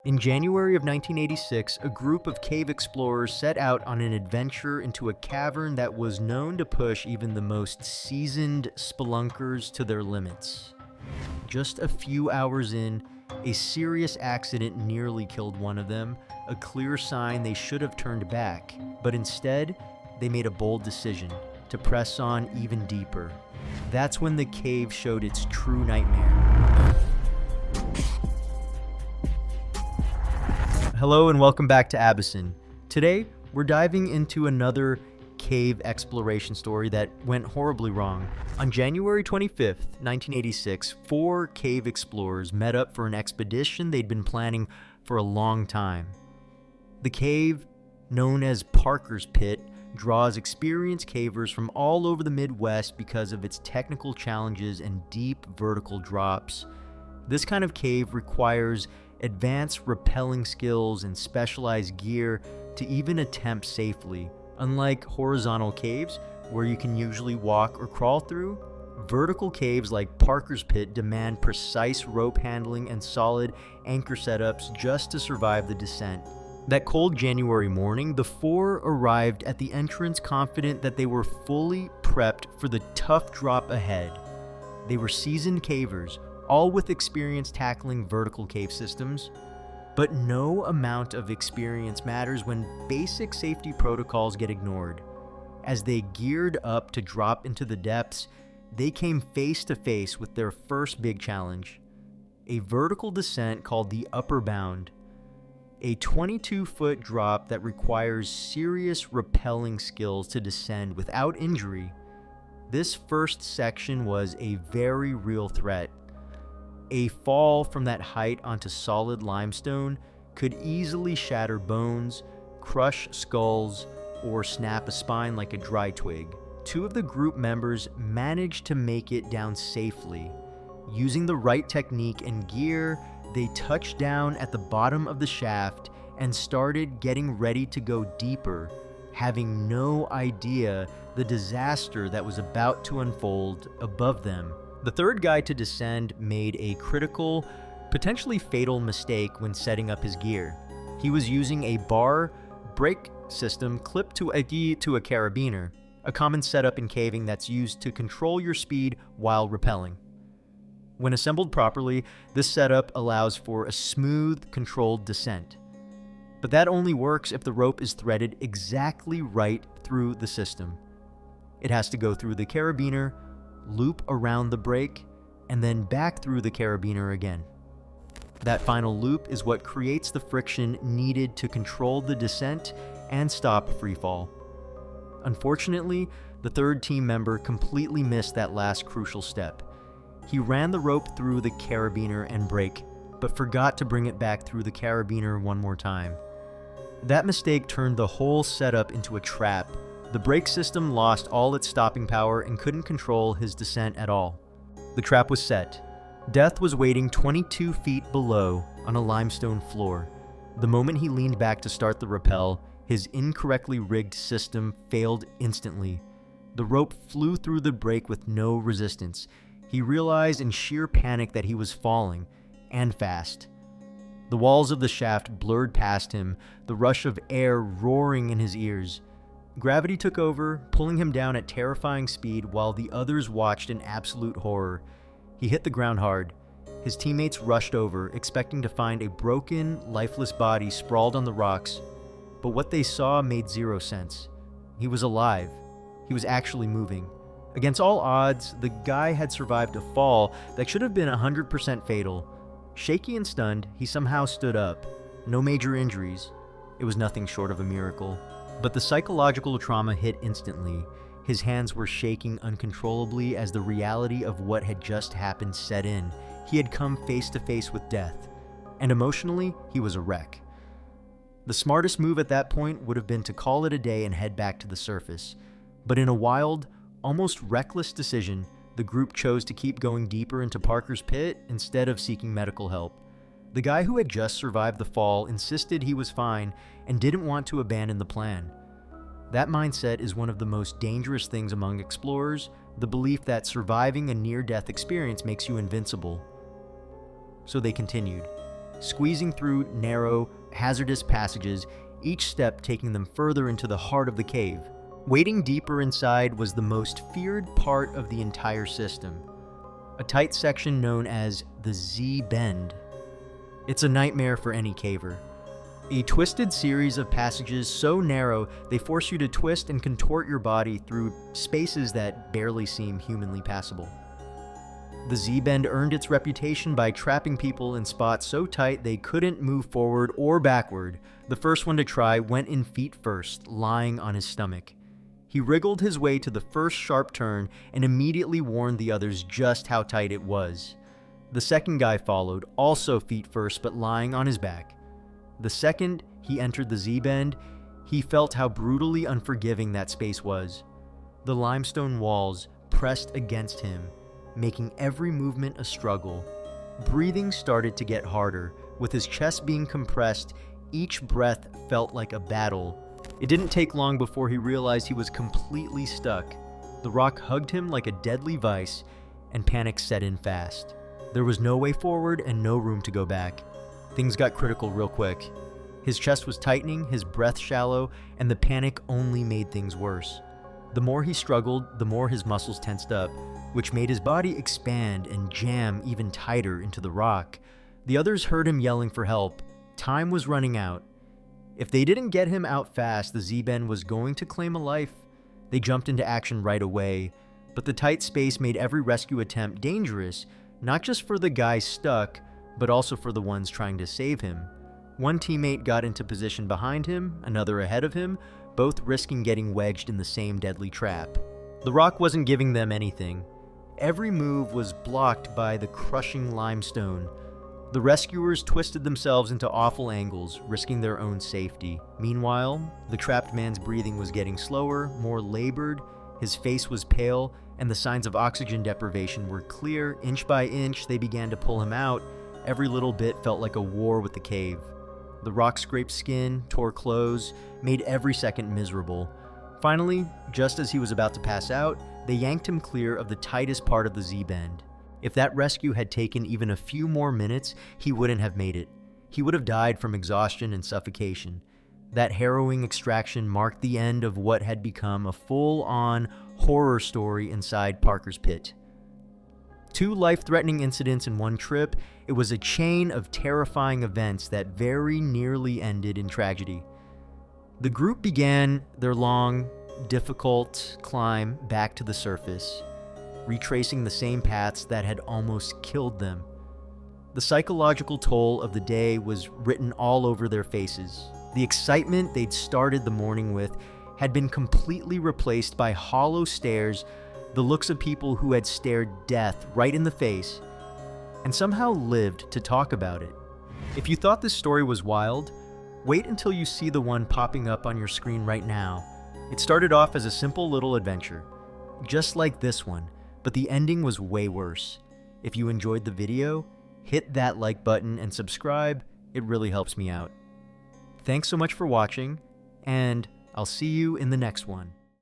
In January of 1986, a group of cave explorers set out on an adventure into a cavern that was known to push even the most seasoned spelunkers to their limits. Just a few hours in, a serious accident nearly killed one of them, a clear sign they should have turned back, but instead, they made a bold decision to press on even deeper. That's when the cave showed its true nightmare. Hello and welcome back to Abyssin. Today, we're diving into another cave exploration story that went horribly wrong. On January 25th, 1986, 4 cave explorers met up for an expedition they'd been planning for a long time. The cave, known as Parker's Pit, draws experienced cavers from all over the Midwest because of its technical challenges and deep vertical drops. This kind of cave requires advanced rappelling skills and specialized gear to even attempt safely. Unlike horizontal caves, where you can usually walk or crawl through, vertical caves like Parker's Pit demand precise rope handling and solid anchor setups just to survive the descent. That cold January morning, the 4 arrived at the entrance confident that they were fully prepped for the tough drop ahead. They were seasoned cavers, all with experience tackling vertical cave systems. But no amount of experience matters when basic safety protocols get ignored. As they geared up to drop into the depths, they came face to face with their first big challenge, a vertical descent called the Upper Bound, a 22-foot drop that requires serious rappelling skills to descend without injury. This first section was a very real threat. A fall from that height onto solid limestone could easily shatter bones, crush skulls, or snap a spine like a dry twig. 2 of the group members managed to make it down safely. Using the right technique and gear, they touched down at the bottom of the shaft and started getting ready to go deeper, having no idea the disaster that was about to unfold above them. The 3rd guy to descend made a critical, potentially fatal mistake when setting up his gear. He was using a bar brake system clipped to a carabiner, a common setup in caving that's used to control your speed while rappelling. When assembled properly, this setup allows for a smooth, controlled descent. But that only works if the rope is threaded exactly right through the system. It has to go through the carabiner, loop around the brake, and then back through the carabiner again. That final loop is what creates the friction needed to control the descent and stop freefall. Unfortunately, the 3rd team member completely missed that last crucial step. He ran the rope through the carabiner and brake, but forgot to bring it back through the carabiner one more time. That mistake turned the whole setup into a trap. The brake system lost all its stopping power and couldn't control his descent at all. The trap was set. Death was waiting 22 feet below on a limestone floor. The moment he leaned back to start the rappel, his incorrectly rigged system failed instantly. The rope flew through the brake with no resistance. He realized in sheer panic that he was falling, and fast. The walls of the shaft blurred past him, the rush of air roaring in his ears. Gravity took over, pulling him down at terrifying speed while the others watched in absolute horror. He hit the ground hard. His teammates rushed over, expecting to find a broken, lifeless body sprawled on the rocks. But what they saw made zero sense. He was alive. He was actually moving. Against all odds, the guy had survived a fall that should have been 100% fatal. Shaky and stunned, he somehow stood up. No major injuries. It was nothing short of a miracle. But the psychological trauma hit instantly. His hands were shaking uncontrollably as the reality of what had just happened set in. He had come face to face with death. And emotionally, he was a wreck. The smartest move at that point would have been to call it a day and head back to the surface. But in a wild, almost reckless decision, the group chose to keep going deeper into Parker's Pit instead of seeking medical help. The guy who had just survived the fall insisted he was fine and didn't want to abandon the plan. That mindset is one of the most dangerous things among explorers, the belief that surviving a near-death experience makes you invincible. So they continued. squeezing through narrow, hazardous passages, each step taking them further into the heart of the cave. Wading deeper inside was the most feared part of the entire system, a tight section known as the Zbend. It's a nightmare for any caver. A twisted series of passages so narrow they force you to twist and contort your body through spaces that barely seem humanly passable. The Zbend earned its reputation by trapping people in spots so tight they couldn't move forward or backward. The first one to try went in feet first, lying on his stomach. He wriggled his way to the first sharp turn and immediately warned the others just how tight it was. The second guy followed, also feet first but lying on his back. The second he entered the Zbend, he felt how brutally unforgiving that space was. The limestone walls pressed against him, making every movement a struggle. Breathing started to get harder. With his chest being compressed, each breath felt like a battle. It didn't take long before he realized he was completely stuck. The rock hugged him like a deadly vice, and panic set in fast. There was no way forward and no room to go back. Things got critical real quick. His chest was tightening, his breath shallow, and the panic only made things worse. The more he struggled, the more his muscles tensed up, which made his body expand and jam even tighter into the rock. The others heard him yelling for help. Time was running out. If they didn't get him out fast, the Zbend was going to claim a life. They jumped into action right away, but the tight space made every rescue attempt dangerous, not just for the guys stuck, but also for the ones trying to save him. One teammate got into position behind him, another ahead of him, both risking getting wedged in the same deadly trap. The rock wasn't giving them anything. Every move was blocked by the crushing limestone. The rescuers twisted themselves into awful angles, risking their own safety. Meanwhile, the trapped man's breathing was getting slower, more labored, his face was pale, and the signs of oxygen deprivation were clear. Inch by inch, they began to pull him out. Every little bit felt like a war with the cave. The rock scraped skin, tore clothes, made every second miserable. Finally, just as he was about to pass out, they yanked him clear of the tightest part of the Zbend. If that rescue had taken even a few more minutes, he wouldn't have made it. He would have died from exhaustion and suffocation. That harrowing extraction marked the end of what had become a full-on horror story inside Parker's Pit. 2 life-threatening incidents in one trip, it was a chain of terrifying events that very nearly ended in tragedy. The group began their long, difficult climb back to the surface, retracing the same paths that had almost killed them. The psychological toll of the day was written all over their faces. The excitement they'd started the morning with had been completely replaced by hollow stares, the looks of people who had stared death right in the face and somehow lived to talk about it. If you thought this story was wild, wait until you see the one popping up on your screen right now. It started off as a simple little adventure, just like this one, but the ending was way worse. If you enjoyed the video, hit that like button and subscribe. It really helps me out. Thanks so much for watching, and I'll see you in the next one.